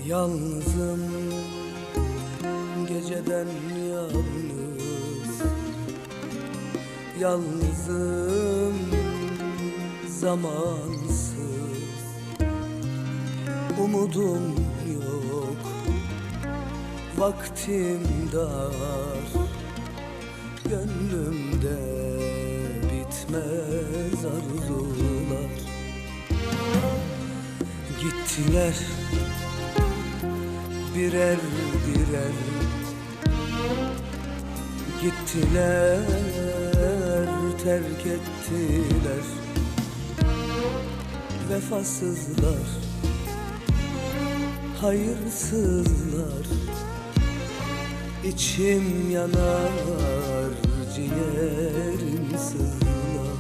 Yalnızım, geceden yalnız. Yalnızım, zamansız. Umudum yok, vaktim dar. Gönlümde bitmez arzular. Gittiler birer birer, gittiler, terk ettiler. Vefasızlar, hayırsızlar. İçim yanar, ciğerim sızlar.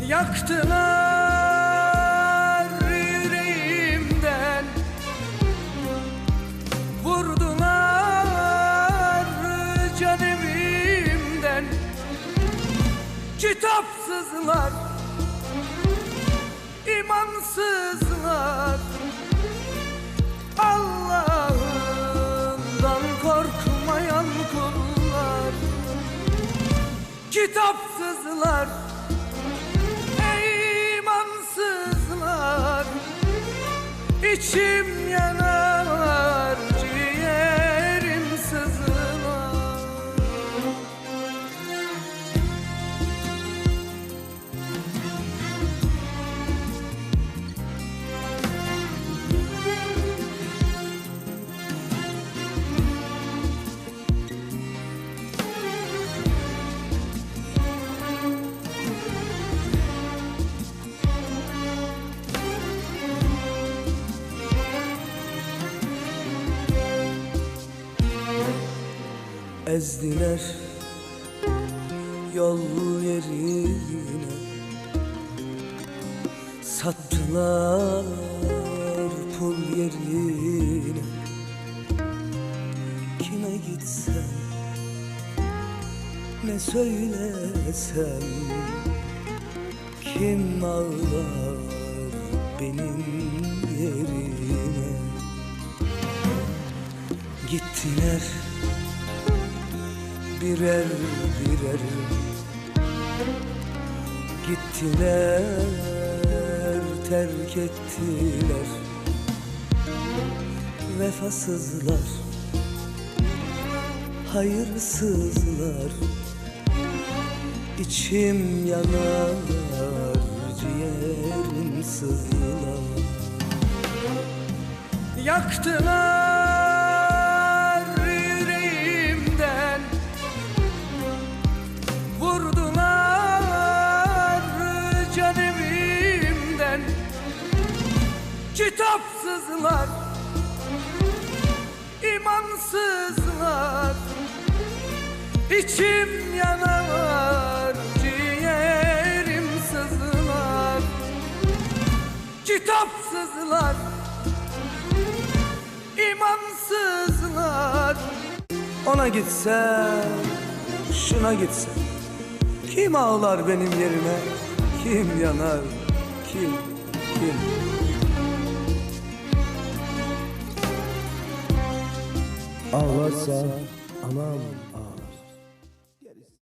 Yaktılar yüreğimden, vurdular can evimden. Kitapsızlar, imansızlar. Allah'ından korkmayan kullar. Kitapsızlar, imansızlar. İçim yanar, ciğerim sızlar. Ezdiler yol yerine, sattılar pul yerine. Kime gitsem, ne söylesem, kim ağlar benim yerime? Gittiler birer birer, gittiler, terk ettiler. Vefasızlar, hayırsızlar. İçim yanar, ciğerim sızlar. Yaktılar yüreğimden, vurdular can evimden. Kitapsızlar, imansızlar. İçim yanar, ciğerim sızlar. Kitapsızlar, imansızlar. Ona gitsem, şuna gitsem, kim ağlar benim yerime? Kim yanar, kim? Ağlarsa anam,